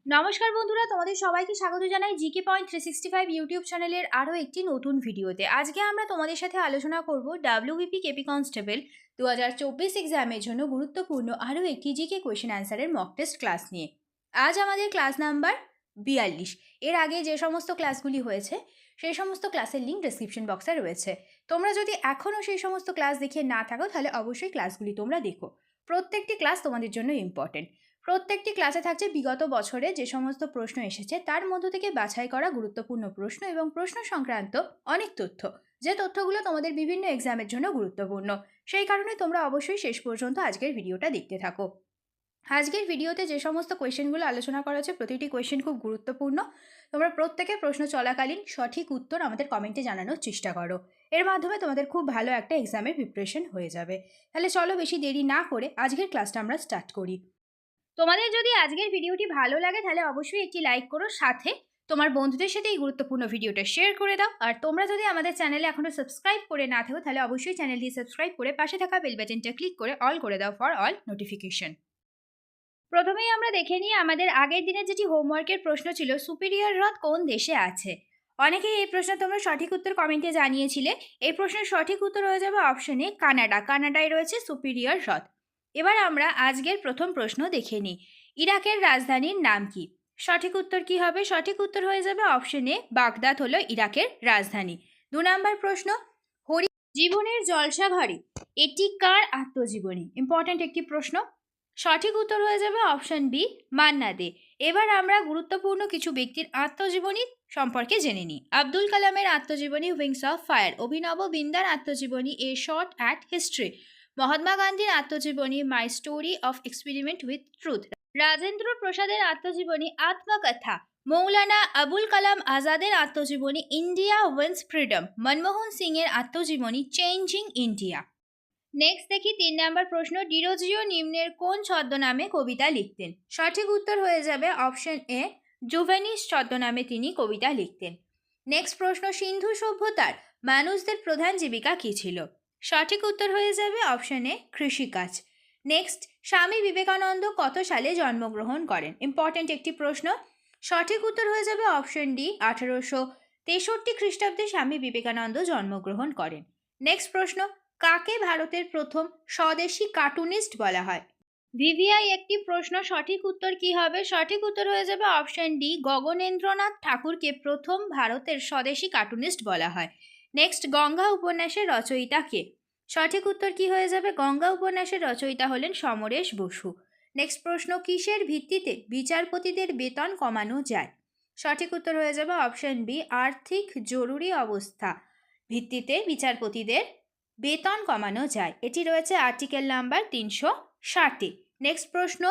নমস্কার বন্ধুরা, তোমাদের সবাইকে স্বাগত জানাই জিকে পয়েন্ট 365 ইউটিউব চ্যানেলের আরও একটি নতুন ভিডিওতে। আজকে আমরা তোমাদের সাথে আলোচনা করব ডাব্লিউবিপি কেপি কনস্টেবল 2024 এক্সামের জন্য গুরুত্বপূর্ণ আরও একটি জিকে কোয়েশ্চেন অ্যান্সারের মক টেস্ট ক্লাস নিয়ে। আজ আমাদের ক্লাস নাম্বার 42। এর আগে যে সমস্ত ক্লাসগুলি হয়েছে সেই সমস্ত ক্লাসের লিঙ্ক ডেসক্রিপশন বক্সে রয়েছে। তোমরা যদি এখনও সেই সমস্ত ক্লাস দেখে না থাকো তাহলে অবশ্যই ক্লাসগুলি তোমরা দেখো। প্রত্যেকটি ক্লাস তোমাদের জন্য ইম্পর্টেন্ট। প্রত্যেকটি ক্লাসে থাকছে বিগত বছরে যে সমস্ত প্রশ্ন এসেছে তার মধ্য থেকে বাছাই করা গুরুত্বপূর্ণ প্রশ্ন এবং প্রশ্ন সংক্রান্ত অনেক তথ্য, যে তথ্যগুলো তোমাদের বিভিন্ন এক্সামের জন্য গুরুত্বপূর্ণ। সেই কারণে তোমরা অবশ্যই শেষ পর্যন্ত আজকের ভিডিওটা দেখতে থাকো। আজকের ভিডিওতে যে সমস্ত কোয়েশ্চেনগুলো আলোচনা করা হচ্ছে প্রতিটি কোয়েশ্চেন খুব গুরুত্বপূর্ণ। তোমরা প্রত্যেকের প্রশ্ন চলাকালীন সঠিক উত্তর আমাদের কমেন্টে জানানোর চেষ্টা করো। এর মাধ্যমে তোমাদের খুব ভালো একটা এক্সামের প্রিপারেশন হয়ে যাবে। তাহলে চলো বেশি দেরি না করে আজকের ক্লাসটা আমরা স্টার্ট করি। তোমাদের যদি আজকের ভিডিওটি ভালো লাগে তাহলে অবশ্যই একটি লাইক করো, সাথে তোমার বন্ধুদের সাথে এই গুরুত্বপূর্ণ ভিডিওটা শেয়ার করে দাও। আর তোমরা যদি আমাদের চ্যানেলে এখনও সাবস্ক্রাইব করে না থাকো তাহলে অবশ্যই চ্যানেলটি সাবস্ক্রাইব করে পাশে থাকা বেল বাটনটা ক্লিক করে অল করে দাও ফর অল নোটিফিকেশন। প্রথমেই আমরা দেখে নিই আমাদের আগের দিনের যেটি হোমওয়ার্কের প্রশ্ন ছিল, সুপিরিয়র হ্রদ কোন দেশে আছে। অনেকেই এই প্রশ্ন তোমরা সঠিক উত্তর কমেন্টে জানিয়েছিলে। এই প্রশ্নের সঠিক উত্তর হয়ে যাবে অপশনে কানাডা। কানাডায় রয়েছে সুপিরিয়র হ্রদ। এবার আমরা আজকের প্রথম প্রশ্ন দেখে নিই, ইরাকের রাজধানীর নাম কি। সঠিক উত্তর কি হবে? সঠিক উত্তর হয়ে যাবে অপশনে বাগদাদ হলো ইরাকের রাজধানী। 2 নম্বর প্রশ্ন, হরি জীবনের জলসাঘরে এটি কার আত্মজীবনী? ইম্পর্ট্যান্ট একটি প্রশ্ন। সঠিক উত্তর হয়ে যাবে অপশন বি, মান্না দে। এবার আমরা গুরুত্বপূর্ণ কিছু ব্যক্তির আত্মজীবনী সম্পর্কে জেনে নিই। আব্দুল কালামের আত্মজীবনী wings of fire. Abhinav Bindra আত্মজীবনী a short at history. Mahatma গান্ধীর আত্মজীবনী my story of experiment with truth. Rajendra প্রসাদের আত্মজীবনী আত্মকথা। মৌলানা আবুল কালাম আজাদের আত্মজীবনী India wins freedom. Manmohan Singh এর আত্মজীবনী চেঞ্জিং ইন্ডিয়া। নেক্সট দেখি 3 নম্বর প্রশ্ন, ডিরোজিও নিম্নের কোন ছদ্মনামে কবিতা লিখতেন? সঠিক উত্তর হয়ে যাবে অপশন এ, জুভেনিস ছদ্মনামে তিনি কবিতা লিখতেন। নেক্সট প্রশ্ন, সিন্ধু সভ্যতার মানুষদের প্রধান জীবিকা কী ছিল? সঠিক উত্তর হয়ে যাবে অপশন এ, কৃষিকাজ। নেক্সট, স্বামী বিবেকানন্দ কত সালে জন্মগ্রহণ করেন? ইম্পর্টেন্ট একটি প্রশ্ন। সঠিক উত্তর হয়ে যাবে অপশন ডি, 1863 খ্রিস্টাব্দে স্বামী বিবেকানন্দ জন্মগ্রহণ করেন। নেক্সট প্রশ্ন, কাকে ভারতের প্রথম স্বদেশী কার্টুনিস্ট বলা হয়? ভিভিআই একটি প্রশ্ন। সঠিক উত্তর কি হবে? সঠিক উত্তর হয়ে যাবে অপশন ডি, গগনেন্দ্রনাথ ঠাকুরকে প্রথম ভারতের স্বদেশী কার্টুনিস্ট বলা হয়। নেক্সট, গঙ্গা উপন্যাসের রচয়িতা কে? সঠিক উত্তর কি হয়ে যাবে? গঙ্গা উপন্যাসের রচয়িতা হলেন সমরেশ বসু। নেক্সট প্রশ্ন, কিসের ভিত্তিতে বিচারপতিদের বেতন কমানো যায়? সঠিক উত্তর হয়ে যাবে অপশন বি, আর্থিক জরুরি অবস্থা ভিত্তিতে বিচারপতিদের বেতন কমানো যায়। এটি রয়েছে আর্টিকেল নাম্বার 360-এ। নেক্সট প্রশ্ন,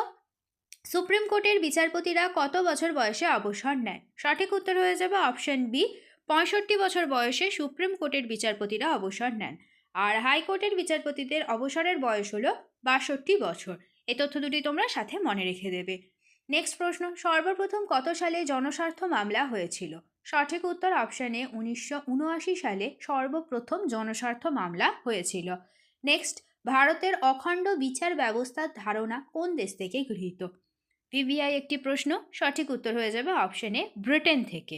সুপ্রিম কোর্টের বিচারপতিরা কত বছর বয়সে অবসর নেয়? সঠিক উত্তর হয়ে যাবে অপশন বি, 65 বছর বয়সে সুপ্রিম কোর্টের বিচারপতিরা অবসর নেন। আর হাইকোর্টের বিচারপতিদের অবসরের বয়স হলো 62 বছর। এই তথ্য দুটি তোমরা সাথে মনে রেখে দেবে। নেক্সট প্রশ্ন, সর্বপ্রথম কত সালে জনস্বার্থ মামলা হয়েছিল? সঠিক উত্তর অপশানে 1979 সালে সর্বপ্রথম জনস্বার্থ মামলা হয়েছিল। নেক্সট, ভারতের অখণ্ড বিচার ব্যবস্থার ধারণা কোন দেশ থেকে গৃহীত? ভিভিআই একটি প্রশ্ন। সঠিক উত্তর হয়ে যাবে অপশানে ব্রিটেন থেকে।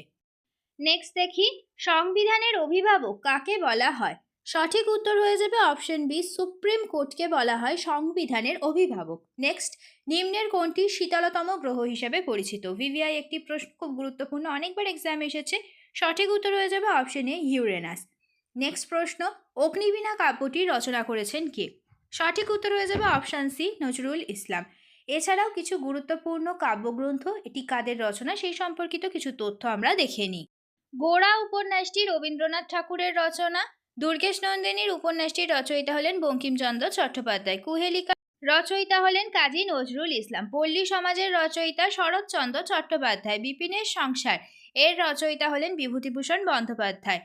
নেক্সট দেখি, সংবিধানের অভিভাবক কাকে বলা হয়? সঠিক উত্তর হয়ে যাবে অপশন বি, সুপ্রিম কোর্টকে বলা হয় সংবিধানের অভিভাবক। নেক্সট, নিম্নের কোনটি শীতলতম গ্রহ হিসেবে পরিচিত? ভিভিআই একটি প্রশ্ন, খুব গুরুত্বপূর্ণ, অনেকবার এক্সাম এসেছে। সঠিক উত্তর হয়ে যাবে অপশন এ, ইউরেনাস। নেক্সট প্রশ্ন, অগ্নিবীণা কাব্যটি রচনা করেছেন কে? সঠিক উত্তর হয়ে যাবে অপশান সি, নজরুল ইসলাম। এছাড়াও কিছু গুরুত্বপূর্ণ কাব্যগ্রন্থ, এটি কাদের রচনা সেই সম্পর্কিত কিছু তথ্য আমরা দেখে নিই। গোড়া উপন্যাসটি রবীন্দ্রনাথ ঠাকুরের রচনা। দুর্গেশ নন্দিনীর উপন্যাসটির রচয়িতা হলেন বঙ্কিমচন্দ্র চট্টোপাধ্যায়। কুহেলিকা রচয়িতা হলেন কাজী নজরুল ইসলাম। পল্লী সমাজের রচয়িতা শরৎচন্দ্র চট্টোপাধ্যায়। বিপিনের সংসার এর রচয়িতা হলেন বিভূতিভূষণ বন্দ্যোপাধ্যায়।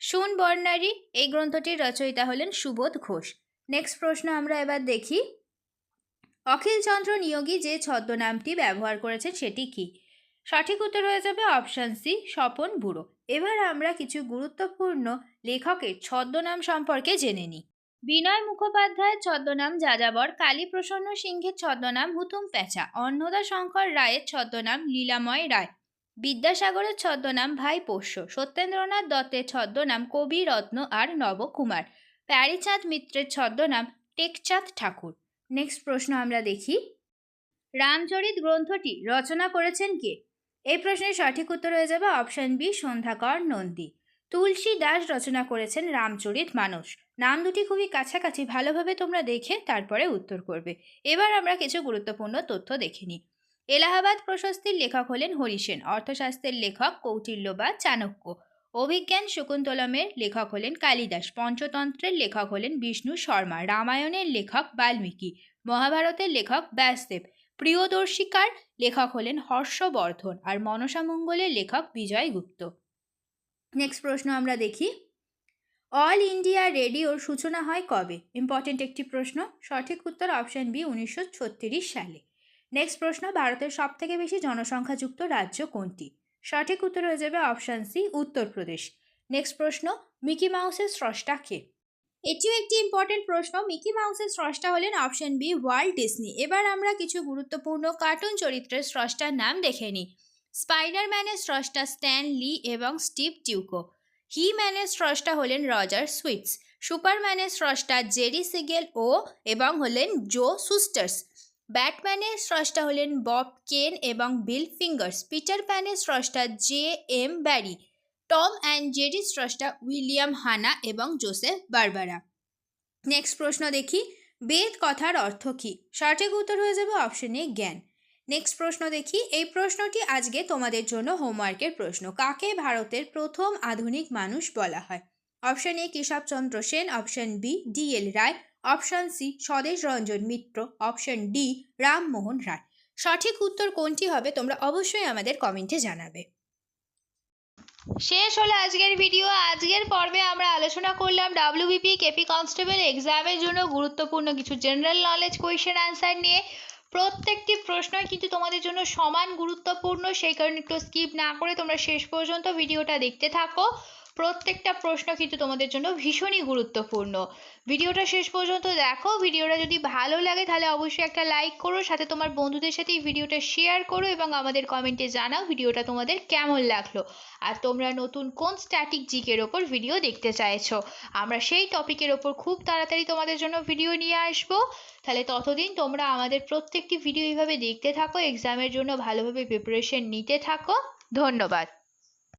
শুন বর্ণালী এই গ্রন্থটির রচয়িতা হলেন সুবোধ ঘোষ। নেক্সট প্রশ্ন আমরা এবার দেখি, অখিলচন্দ্র নিয়োগী যে ছদ্মনামটি ব্যবহার করেছেন সেটি কি? সঠিক উত্তর হয়ে যাবে অপশান সি, স্বপন বুড়ো। এবার আমরা কিছু গুরুত্বপূর্ণ লেখকের ছদ্মনাম সম্পর্কে জেনে নিই। বিনয় মুখোপাধ্যায়ের ছদ্মনাম যাযাবর, কালীপ্রসন্ন সিংহের ছদ্মনাম হুতুম প্যাঁচা, অন্নদা শঙ্কর রায়ের ছদ্মনাম লীলাময় রায়, বিদ্যাসাগরের ছদ্মনাম ভাই পোষ্য, সত্যেন্দ্রনাথ দত্তের ছদ্মনাম কবি রত্ন আর নবকুমার, প্যারীচাঁদ মিত্রের ছদ্মনাম টেকচাঁদ ঠাকুর। নেক্সট প্রশ্ন আমরা দেখি, রামচরিত গ্রন্থটি রচনা করেছেন কে? এই প্রশ্নের সঠিক উত্তর হয়ে যাবে অপশন বি, সন্ধ্যাকর নন্দী। তুলসী দাস রচনা করেছেন রামচরিত মানস। নাম দুটি খুবই কাছাকাছি, ভালোভাবে তোমরা দেখে তারপরে উত্তর করবে। এবার আমরা কিছু গুরুত্বপূর্ণ তথ্য দেখে নিই। এলাহাবাদ প্রশস্তির লেখক হলেন হরিসেন, অর্থশাস্ত্রের লেখক কৌটিল্য বা চাণক্য, অভিজ্ঞান শকুন্তলমের লেখক হলেন কালিদাস, পঞ্চতন্ত্রের লেখক হলেন বিষ্ণু শর্মা, রামায়ণের লেখক বাল্মীকি, মহাভারতের লেখক ব্যাসদেব, প্রিয়দর্শিকার লেখক হলেন হর্ষবর্ধন, আর মনসামঙ্গলের লেখক বিজয় গুপ্ত। নেক্সট প্রশ্ন আমরা দেখি, অল ইন্ডিয়া রেডিওর সূচনা হয় কবে? ইম্পর্টেন্ট একটি প্রশ্ন। সঠিক উত্তর অপশন বি, 1936 সালে। নেক্সট প্রশ্ন, ভারতের সবথেকে বেশি জনসংখ্যাযুক্ত রাজ্য কোনটি? সঠিক উত্তর হয়ে যাবে অপশন সি, উত্তরপ্রদেশ। নেক্সট প্রশ্ন, মিকি মাউসের স্রষ্টা কে? এটিও একটি ইম্পর্টেন্ট প্রশ্ন। মিকি মাউসের স্রষ্টা হলেন অপশন বি, ওয়াল্ট ডিজনি। এবার আমরা কিছু গুরুত্বপূর্ণ কার্টুন চরিত্রের স্রষ্টার নাম দেখে নিই। স্পাইডারম্যানের স্রষ্টা স্ট্যান লি এবং স্টিভ টিউকো। হি ম্যানের স্রষ্টা হলেন রজার সুইটস। সুপারম্যানের স্রষ্টা জেরি সিগেল এবং হলেন জো সুস্টার্স। ব্যাটম্যানের স্রষ্টা হলেন বব কেন এবং বিল ফিঙ্গার্স। পিটার প্যানের স্রষ্টা J M Barrie. Tom and জেরির স্রষ্টা উইলিয়াম হানা এবং জোসেফ বারবারা। নেক্সট প্রশ্ন দেখি, বেদ কথার অর্থ কী? সঠিক উত্তর হয়ে যাবে অপশন এ, জ্ঞান। নেক্সট প্রশ্ন দেখি, এই প্রশ্নটি আজকে তোমাদের জন্য হোমওয়ার্কের প্রশ্ন। কাকে ভারতের প্রথম আধুনিক মানুষ বলা হয়? Option A, Keshabchandra Sen, option B, DL. Roy, option C, Swadesh Ranjan Mitra, option D, Rammohan Roy. সঠিক উত্তর কোনটি হবে তোমরা অবশ্যই আমাদের কমেন্টে জানাবে। শেষ হলো আজকের ভিডিও। আজকের পর্বে আমরা আলোচনা করলাম ডাব্লিউবিপি কেপি কনস্টেবল এক্সামের জন্য গুরুত্বপূর্ণ কিছু জেনারেল নলেজ কোয়েশ্চেন অ্যান্সার নিয়ে। প্রত্যেকটি প্রশ্নই কিন্তু তোমাদের জন্য সমান গুরুত্বপূর্ণ, সেই কারণে একটু স্কিপ না করে তোমরা শেষ পর্যন্ত ভিডিওটা দেখতে থাকো। প্রত্যেকটা প্রশ্ন কিন্তু তোমাদের জন্য ভীষণই গুরুত্বপূর্ণ। ভিডিওটা শেষ পর্যন্ত দেখো। ভিডিওটা যদি ভালো লাগে তাহলে অবশ্যই একটা লাইক করো, সাথে তোমার বন্ধুদের সাথে এই ভিডিওটা শেয়ার করো এবং আমাদের কমেন্টে জানাও ভিডিওটা তোমাদের কেমন লাগলো, আর তোমরা নতুন কোন স্ট্যাটিক জিকের ওপর ভিডিও দেখতে চাইছো। আমরা সেই টপিকের ওপর খুব তাড়াতাড়ি তোমাদের জন্য ভিডিও নিয়ে আসবো। তাহলে ততদিন তোমরা আমাদের প্রত্যেকটি ভিডিও এইভাবে দেখতে থাকো, এক্সামের জন্য ভালোভাবে প্রিপারেশন নিতে থাকো। ধন্যবাদ।